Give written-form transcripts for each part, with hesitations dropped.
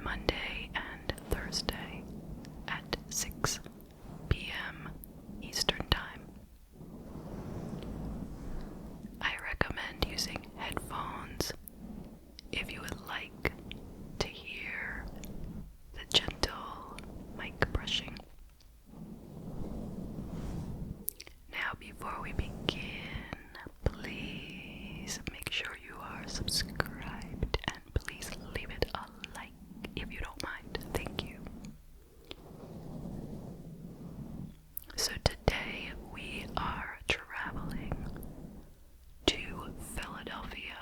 on Monday and Thursday at 6 p.m. Eastern Time. I recommend using headphones if you would like to hear the gentle mic brushing. Now, before we begin, please make sure you are subscribed and please leave it a like if you don't mind. Thank you. So today we are traveling to Philadelphia,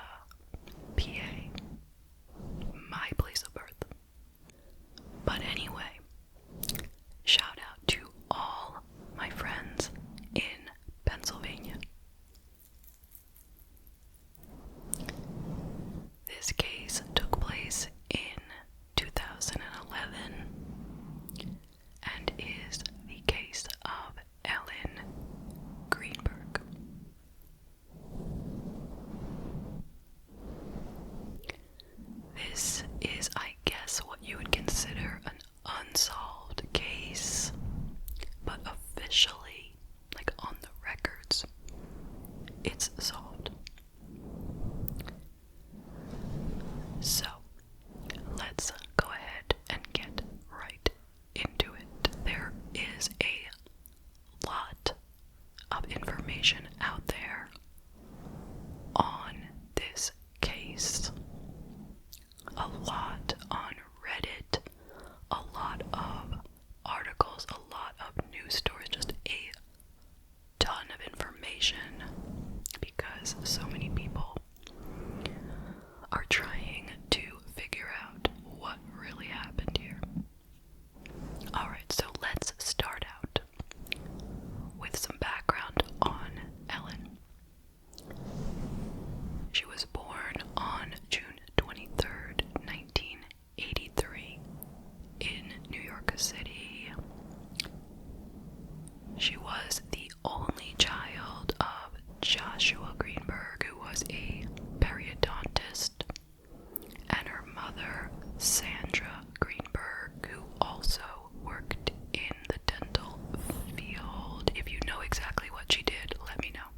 PA, my place of birth. But anyway, shout out to all my friends in Pennsylvania. This case took place in 2011 and is the case of Ellen Greenberg. This is, I guess, what you would consider an unsolved case, but officially, like on the records, it's solved. So, let's go ahead and get right into it. There is a lot of information out there on this case. A lot on Reddit, a lot of articles, a lot of news stories, just a ton of information because so many people are trying to figure out what really happened here. Alright, so let's start out with some background on Ellen. She was born on June 23rd, 1983 in New York City. She was the only child of Joshua Greenberg, who was a periodontist, and her mother, Sandra Greenberg, who also worked in the dental field. If you know exactly what she did, let me know,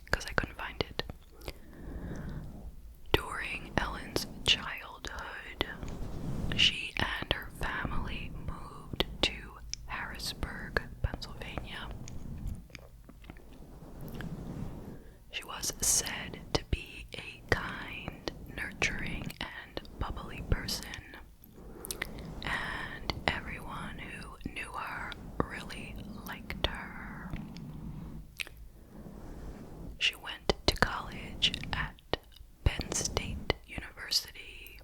because I couldn't find it. During Ellen's childhood, she and her family moved to Harrisburg, Pennsylvania. She was said to be a kind, nurturing, and bubbly person, and everyone who knew her really liked her. She went to college at Penn State University,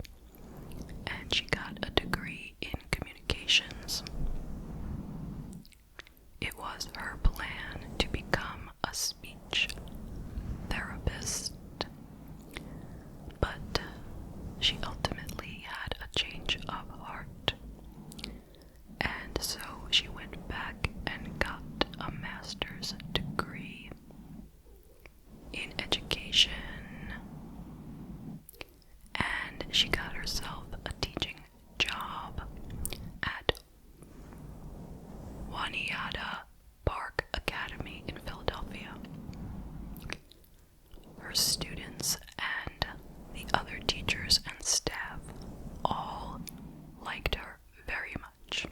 and she got a degree in communications. It was her plan to become a speech therapist, but she ultimately had a change of heart, and so she went back and got a master's degree in education, and she got herself a teaching job at Waniata Park Academy in Philadelphia. Her students and the other teachers and staff all liked her very much.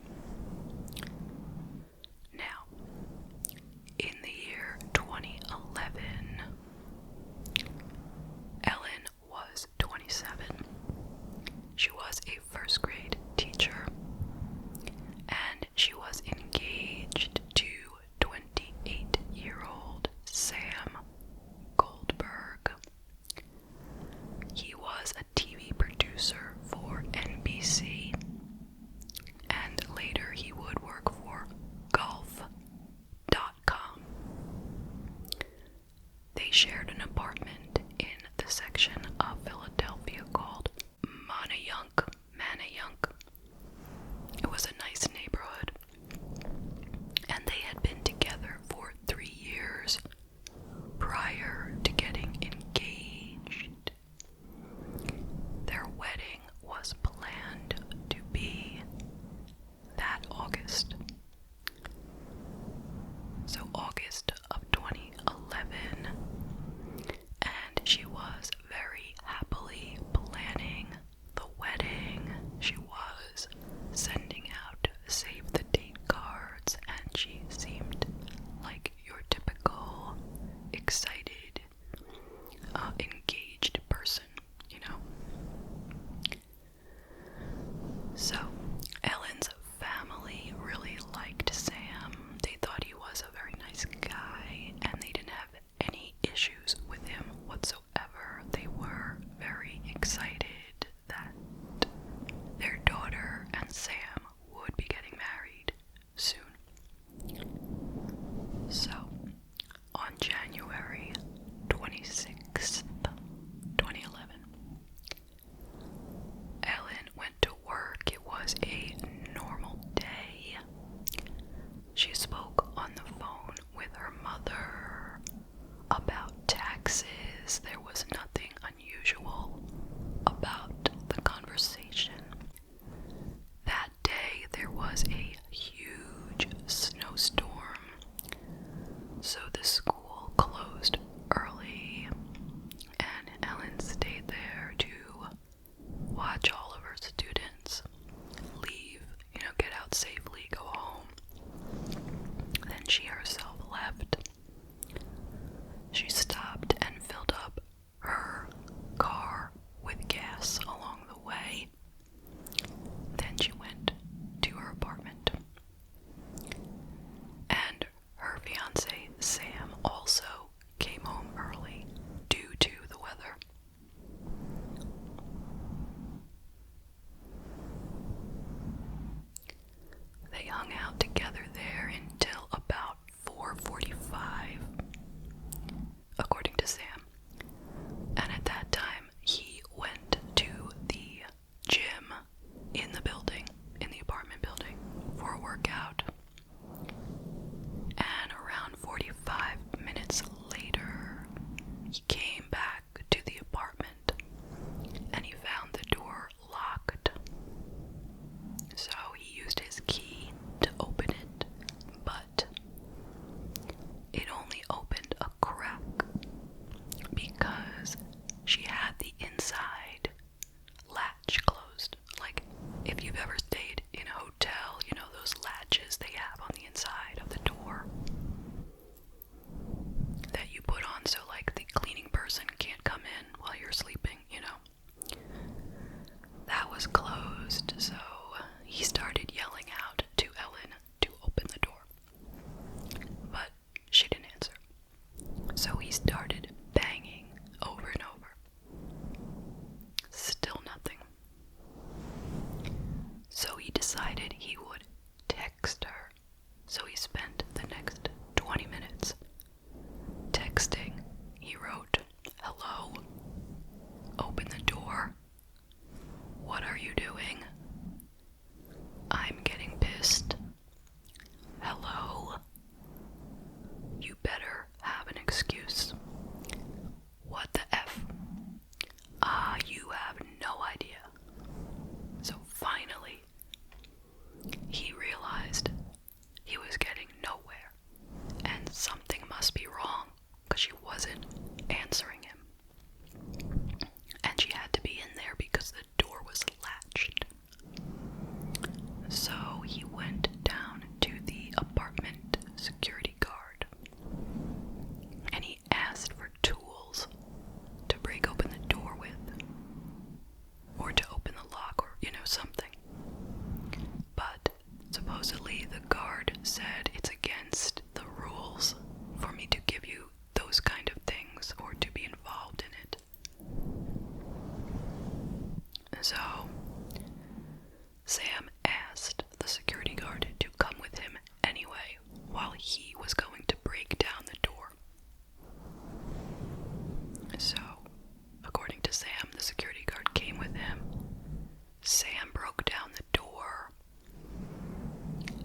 Sam broke down the door,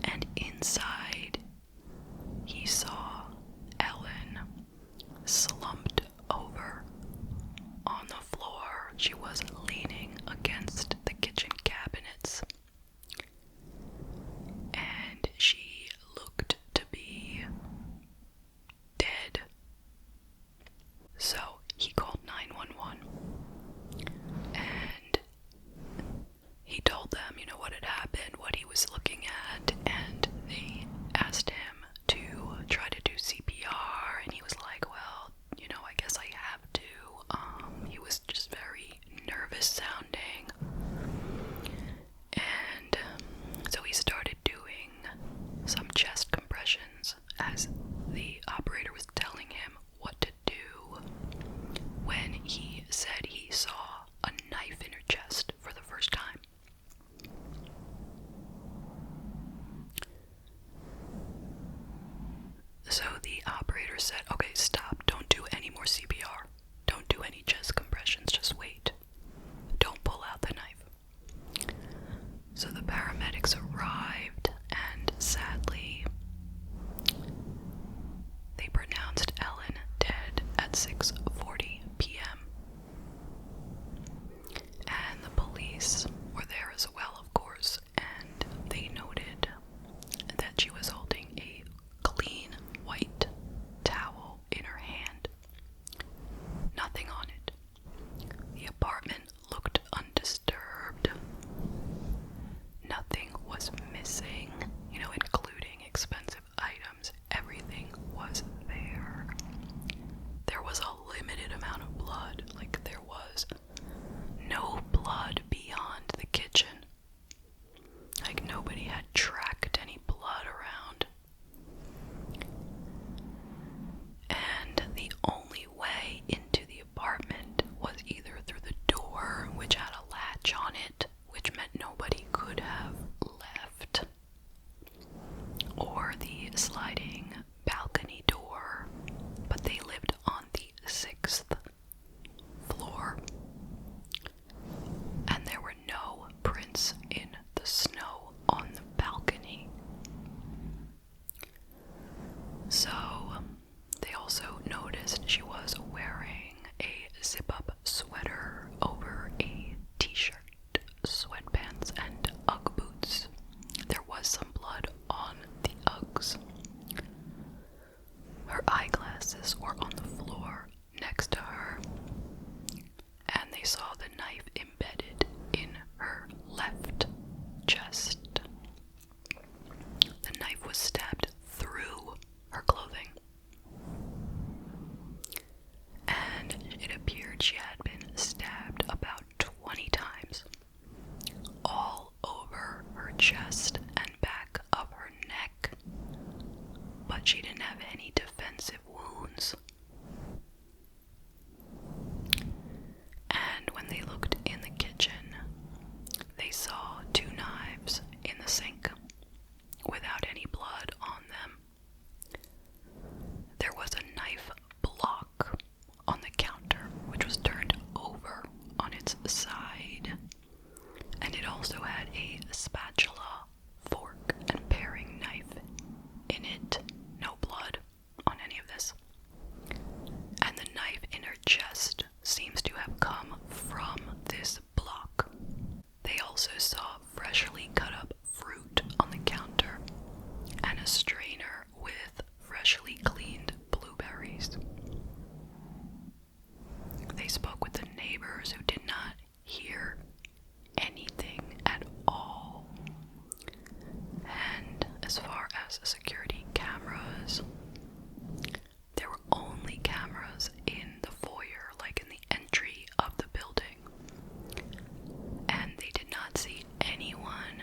and inside he saw Ellen slumped over on the floor. She was leaning against the kitchen cabinets, and she looked to be dead. So he called 911, and he told them, what had happened, what he was looking at, and they asked him to try to do CPR, and he was like, well, I guess I have to. He was just very nervous sounding, and so he started doing some chest compressions as the operator was telling him what to do, when he said he saw a knife in her chest for the first time. So the operator said, okay, stop, don't do any more CPR, don't do any chest compressions, just wait, don't pull out the knife. So the paramedics arrived, and sadly, they pronounced Ellen dead at 6:40 p.m. And the police were there as well, of course, and they noted that she was holding a clean white towel in her hand. Nothing on it. The apartment looked undisturbed. Nothing was missing, including expensive items. Everything was there. There was a limited amount of blood. There was no blood beyond the kitchen. Nobody had tracked any blood around. And the only way into the apartment was either through the door, which had a latch on it, which meant nobody could have left, or the sliding balcony door, but they lived on the 6th floor, and there were no prints in the snow on the balcony. So they also noticed she was wearing a zip-up sweater over a t-shirt, sweatpants, and Ugg boots. There was some blood on the Uggs. Her eyeglasses were on the floor next to her, and they saw the knife embedded in her left chest. The knife was stabbed through her clothing, and it appeared she had been stabbed about 20 times, all over her chest and back of her neck, but she didn't have any defensive wounds. And when they looked in the kitchen, they saw 2 knives in the sink without any blood on them. There was a knife block on the counter, which was turned over on its side, and it also had a spatula, fork, and paring knife in it. No blood on any of this. And the knife in her chest seems to have come from this block. They also saw freshly cut up fruit on the counter and a strainer with freshly cleaned blueberries. They spoke with the neighbors, who did not hear anything at all. And as far as security cameras, there were only cameras in the foyer, in the entry of the building. And they did not see anyone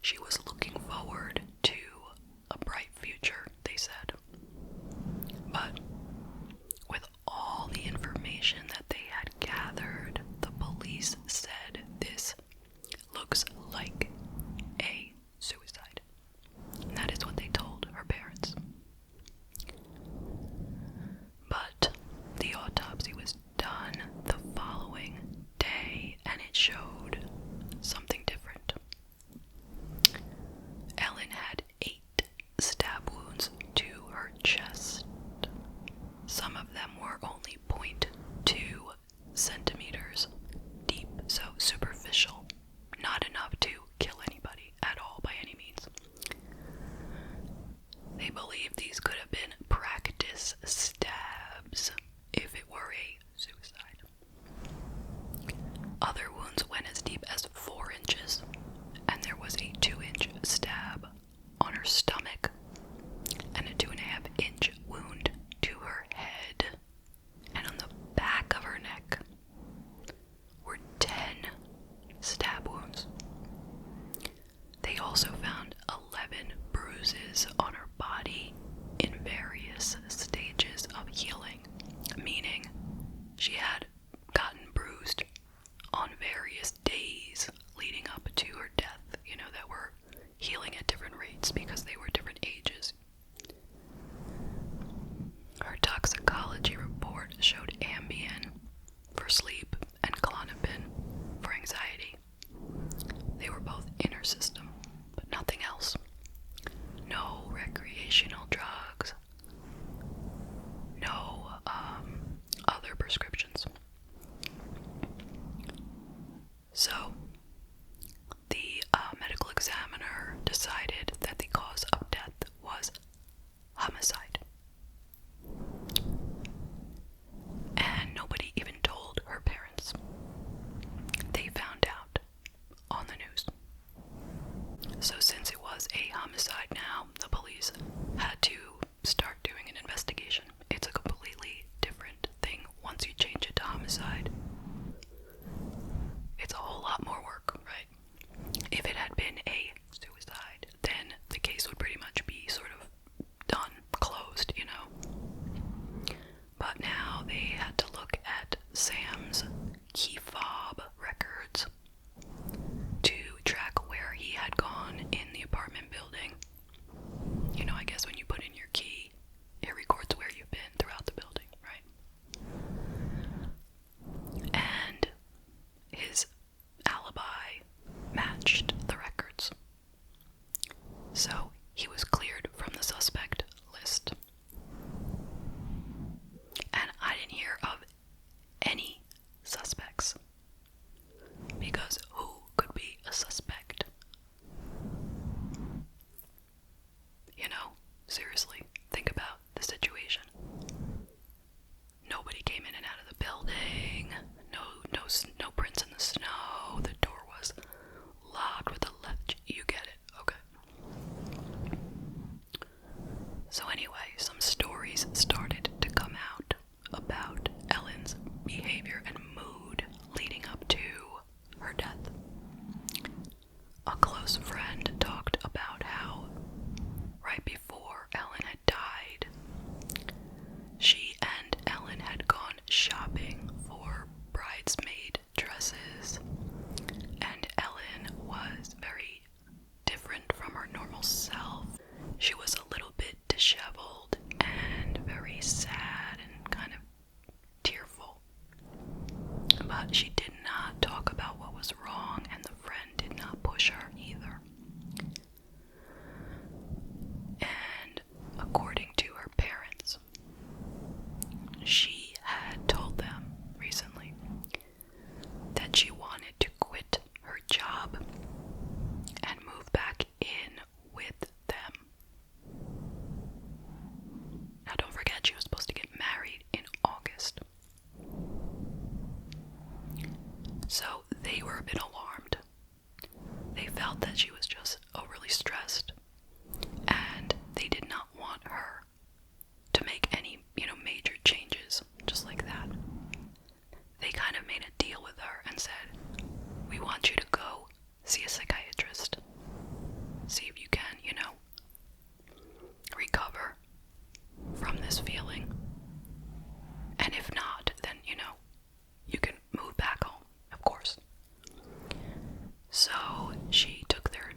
She was looking forward to a bright future, they said. But with all the information that they had gathered, the police said this looks like a suicide. And that is what they told her parents. But the autopsy was done the following day, and it showed something different. Ellen had 8 stab wounds to her chest. Some of them were only 0.2 centimeters deep, so superficial. Not enough to kill anybody at all by any means. They believe these could have been practice stabs if it were a suicide. Other wounds went as deep as 4 inches, and there was a 2-inch stab on her stomach and a 2.5-inch wound to her head, and on the back of her neck were 10 stab wounds. They also found 11 bruises on her body in various stages of healing, meaning she had gotten bruised on various days leading up to her death, that were healing at different rates because they were different ages. Her toxicology report showed Ambien for sleep and Klonopin for anxiety. They were both in her system, but nothing else. No recreational drugs. No other prescriptions. So, the medical examiner decided that the cause of death was homicide. And nobody even told her parents. They found out on the news. So since it was a homicide now, the police had to start doing an investigation. It's a completely different thing once you change it to homicide. It's a whole lot more work, right? If it had been a suicide, then the case would pretty much be sort of done, closed, But now they had to look at Sam's key fob records to track where he had gone in the apartment building. I guess when you put in your key, it records where you've been throughout the building, right? And his alibi matched the records. So he was cleared from the suspect list. And I didn't hear of any suspects. Because who could be a suspect? Seriously, think about the situation. Nobody came in and out of the building. No prints in the snow. The door was locked with a latch. You get it, okay? So anyway, some stories started to come out about Ellen's behavior and mood leading up to her death.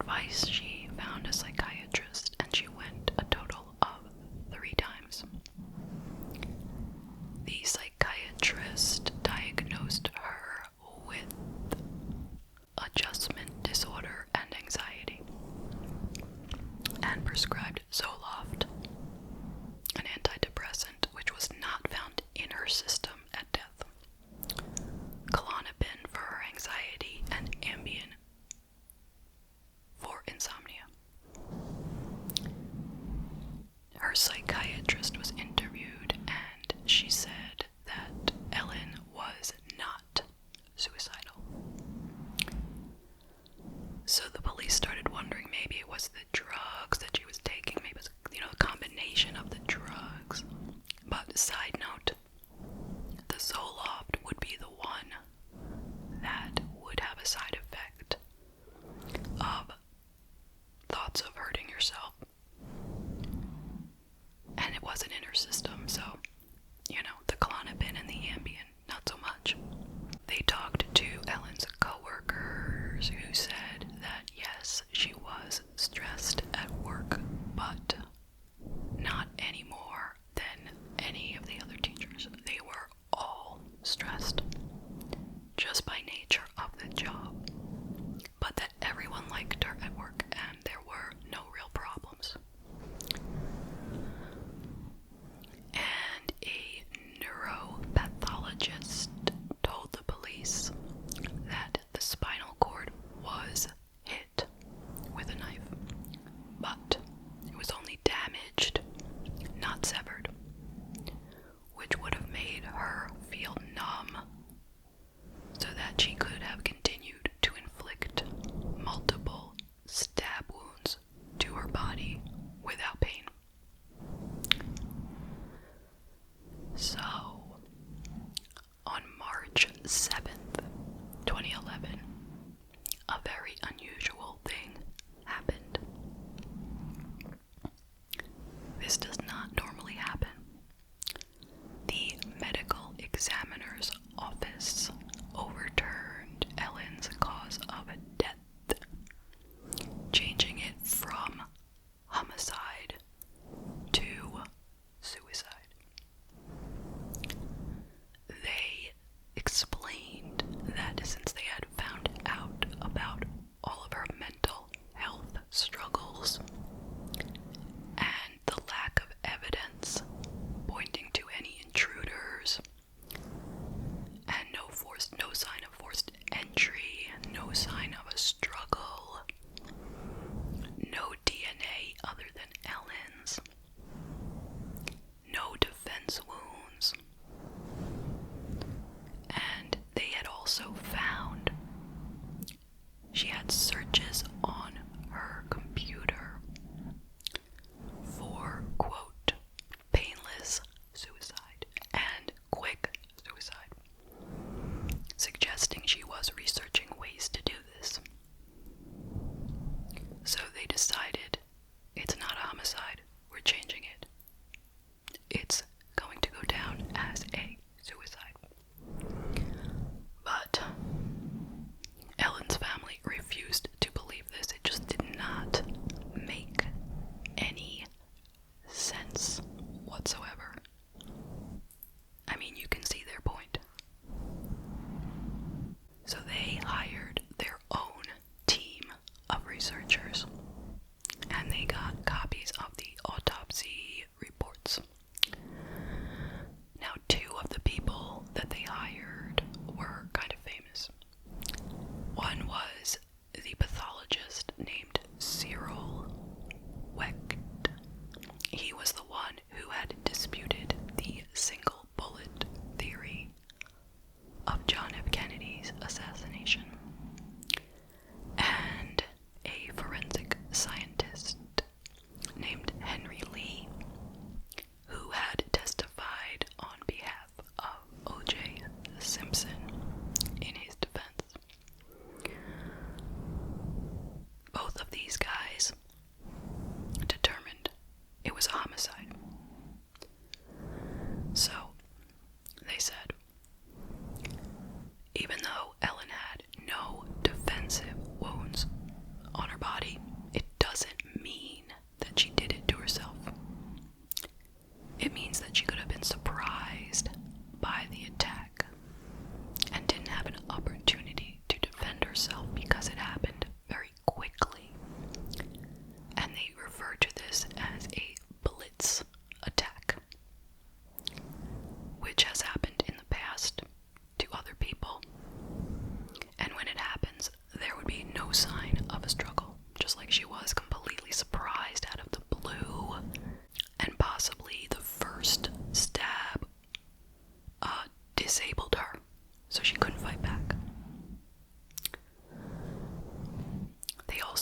advice, she found a psychiatrist, and she went a total of 3 times. The psychiatrist diagnosed her with adjustment disorder and anxiety, and prescribed Zoloft, an antidepressant which was not found in her system at death, Klonopin for her anxiety, and Ambien for insomnia. Her psychiatrist was interviewed, and she said that Ellen was not suicidal. So the police started wondering maybe it was the drugs that she was taking, maybe it was, a combination of the drugs. But side note, the Zoloft would be the one that would have a side effect of thoughts of hurting yourself. And it wasn't in her system, so, the Klonopin and the Ambien, not so much. They talked to Ellen's coworkers, who said that yes, she was stressed at work, but not any more than any of the other teachers. They were all stressed, just by nature of the job. But that everyone liked her at work, and there were no real problems. And a neuropathologist told the police that the spinal cord was hit with a knife, but it was only damaged, not severed, which would have made her feel numb, so that she could have continued to inflict multiple stab wounds to her body without pain. So, on March 7th, 2011, a very unusual thing happened. This does not normally happen. The medical examiner's office overturned Ellen's cause of death, changing it from homicide to suicide. They explained that since they had found out about all of her mental health struggles and the lack of evidence pointing to any intruders, and no sign of forced entry, no sign of a struggle, no DNA other than Ellen's, no defense wounds, and they had also found she had searches on her computer for, quote, painless suicide and quick suicide, suggesting she was researching ways to do this. So they decided, it's not a homicide, we're changing it. It's going to go down as a suicide. But Ellen's family refused to believe this. It just did not make any sense whatsoever. I mean, you can see their point. So they hired their own team of researchers, and they got copies of the autopsy reports. Now, 2 of the people that they hired were kind of famous. One was the pathologist named Cyril Wecht. He was the one who had disputed the single bullet theory of John F. Kennedy's assassination. And a forensic scientist named Henry Lee, who had testified on behalf of O.J. Simpson in his defense. Both of these guys determined it was a homicide. So, they said, even though Ellen had no defensive wounds on her body,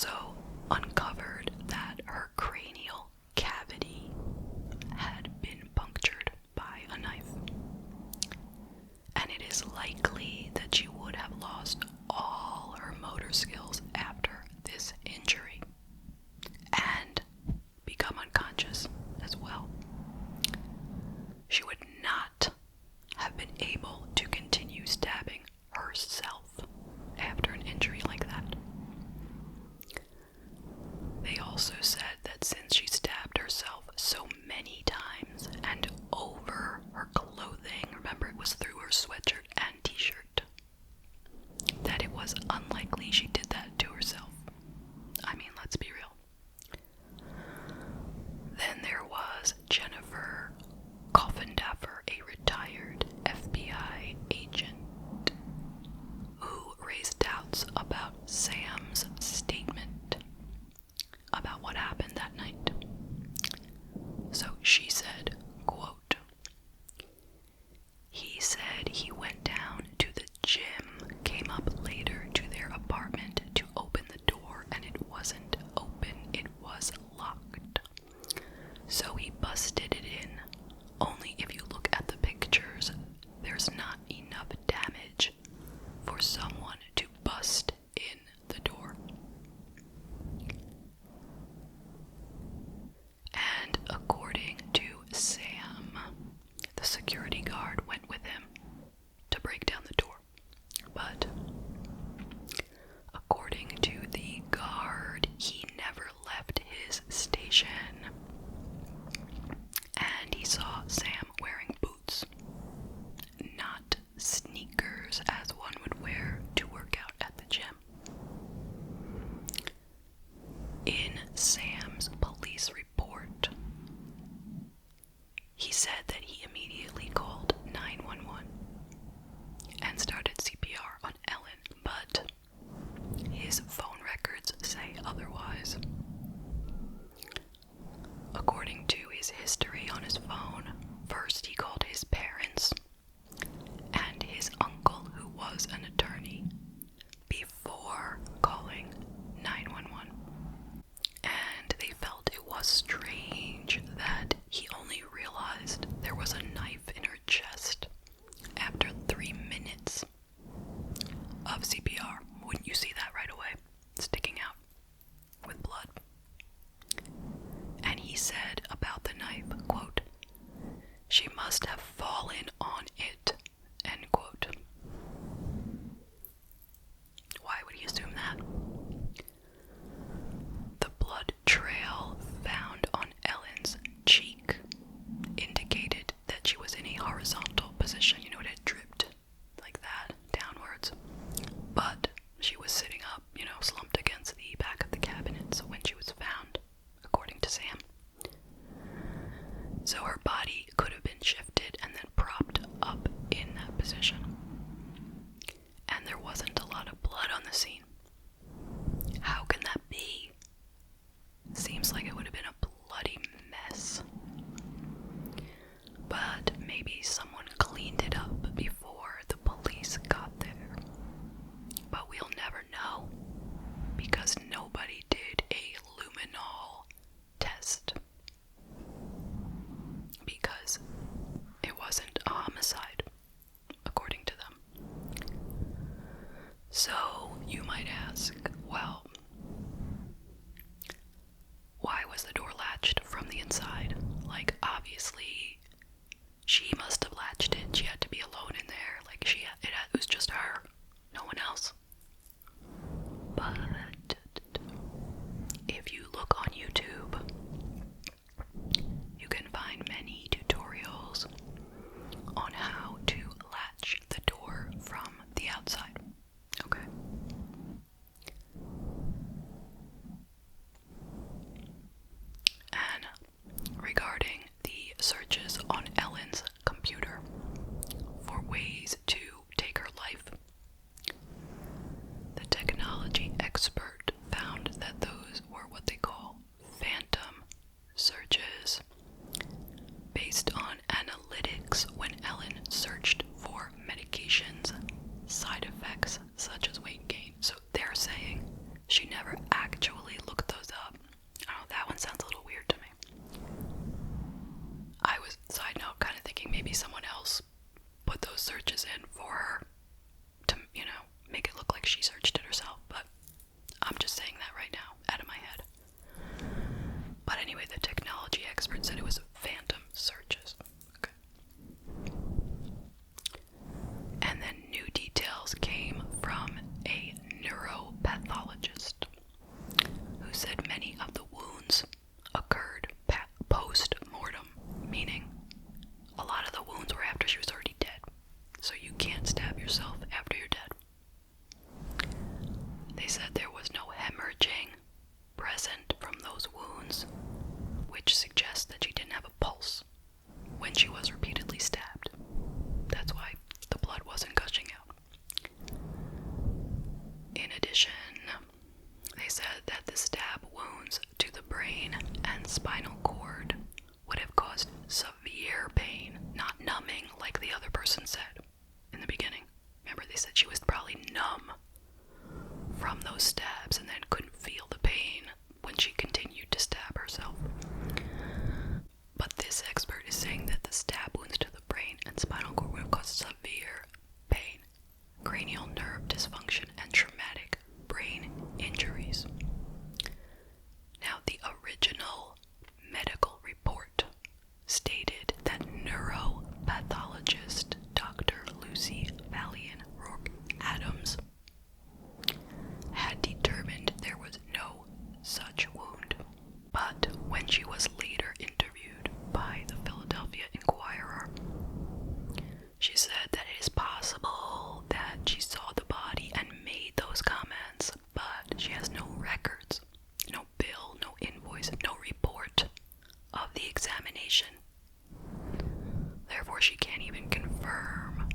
also uncovered that her cranial cavity had been punctured by a knife. And it is likely that she would have lost all her motor skills after this injury and become unconscious as well. She would not have been able to continue stabbing herself after an injury like that. They also said that since she stabbed herself so many times and over her clothing, remember it was through her sweatshirt and t-shirt, that it was unlikely she did that to herself. I mean, let's be real. Then there was Jennifer Coffindaffer, a retired FBI agent, who raised doubts about Sam's statement about what happened that night. So she said, quote, "He said he went down to the gym, came up later to their apartment to open the door, and it wasn't open, it was locked. So he busted it in. Only if you look at the pictures, there's not enough damage for someone to bust in the door." And according to Sam, the security guard went with him to break down the door. But according to the guard, he never left his station. And he saw Sam wearing boots, not sneakers as one would wear to work out at the gym. In Sam's police report, he said that he immediately called 911 and started CPR on Ellen, but his phone records say otherwise. According to his history on his phone, first he called his parents and his uncle, who was an attorney, before calling 911. And they felt it was strange that he only realized there was a knife in her chest after 3 minutes of CPR. Wouldn't you see that right away? Sticking out with blood. And he said about the knife, quote, "She must have fallen on it," end quote. Why would he assume that? The blood trail found on Ellen's cheek indicated that she was in a horizontal position. You know, it had dripped like that, downwards. But she was sitting up, slumped against the back of the cabinet when she was found, according to Sam. So her body could have been shifted and then propped up in that position. And there wasn't a lot of blood on the scene. How can that be? Seems like it would have been a bloody mess. But maybe someone cleaned it up before the police got there. But we'll never know, because nobody did a luminol test. Because it wasn't a homicide, according to them. So you might ask, well, why was the door latched from the inside? Like, obviously, she must have latched it. She had to be alone in there. Like, it was just her, no one else. But if you look on YouTube, you can find many tutorials on how to latch the door from the outside. Okay. And regarding the search present from those wounds, which suggests that she didn't have a pulse when she was repeatedly stabbed. That's why the blood wasn't gushing out. In addition, they said that the stab wounds to the brain and spinal cord would have caused severe pain, not numbing like the other person said in the beginning. Remember, they said she was probably numb from those stabs and then couldn't feel the pain when she continued to stab herself. But this expert is saying that the stab wounds to the brain and spinal cord would have caused severe pain, cranial nerve dysfunction, and traumatic brain injuries. Now, the original medical report stated that neuropathologist Dr. Lucy Valian Rourke Adams had determined there was no such wound. But when she was later interviewed by the Philadelphia Inquirer, she said that it is possible that she saw the body and made those comments, but she has no records, no bill, no invoice, no report of the examination. Therefore, she can't even confirm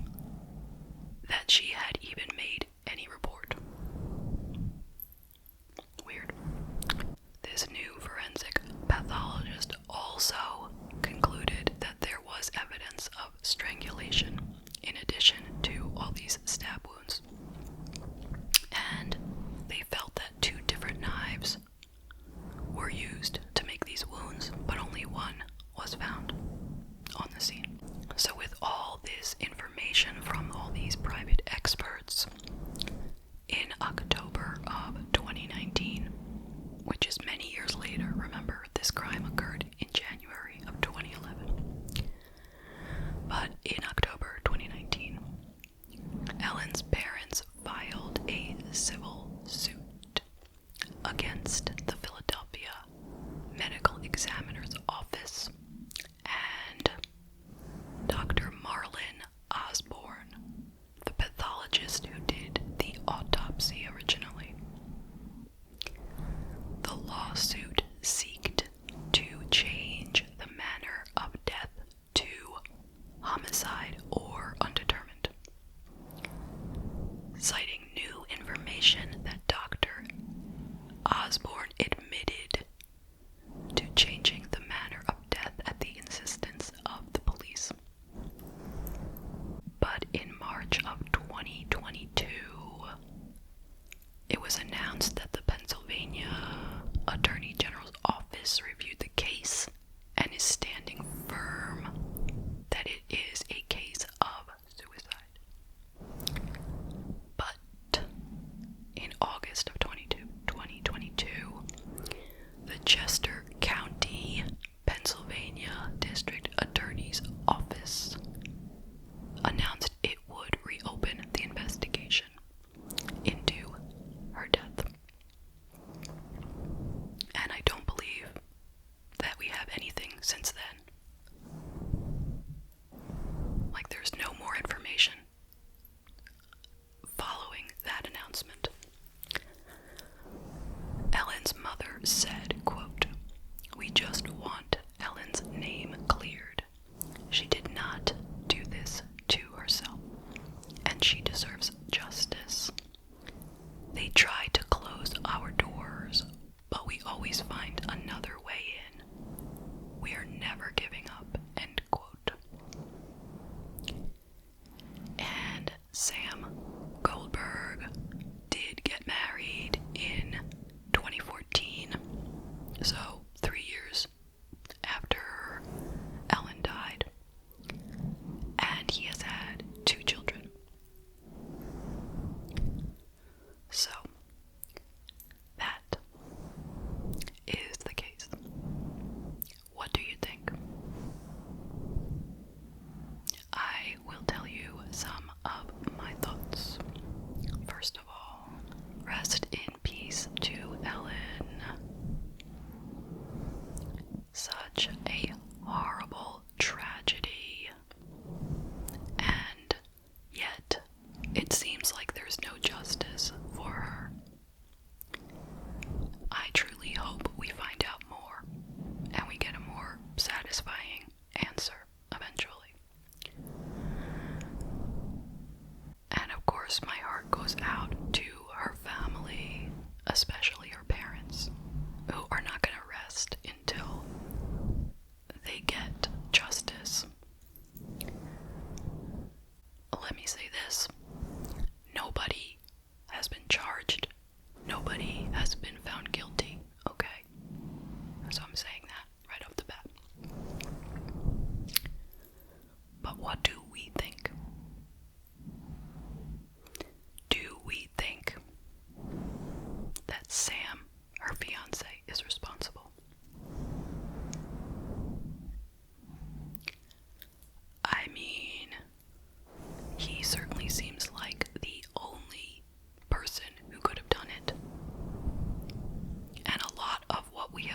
that she had even made any report. Weird. This new forensic pathologist also concluded that there was evidence of strangulation in addition to all these stab wounds. And they felt that 2 different knives were used to make these wounds, but only one was found on the scene. So with all this information from all these private experts, in October of 2019, which is many years later, remember this crime occurred in January of 2011, but in October 2019, Ellen's parents filed a civil suit against the Philadelphia Medical Examiner's Office and Dr. Marlon Osborne, the pathologist who did the autopsy originally. The lawsuit sought to change the manner of death to homicide or undetermined, citing new information that Dr. Osborne admitted to changing the manner of death at the insistence of the police. But in March of 2022, it was announced that the Pennsylvania Attorney General's office reviewed the case and is standing firm that it is a case of suicide. But in August of 2022, the Chester County, Pennsylvania District Attorney's Office announced it would reopen the investigation into her death. And I don't believe that we have anything since then. Like, there's no more information following that announcement. Ellen's mother said, quote, "We just want Ellen's name cleared. She did not do this to herself, and she deserves justice. They try to close our doors, but we always find another way in. We are never giving up," end quote. And Sam Goldberg did get married in 2014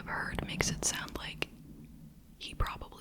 I've heard makes it sound like he probably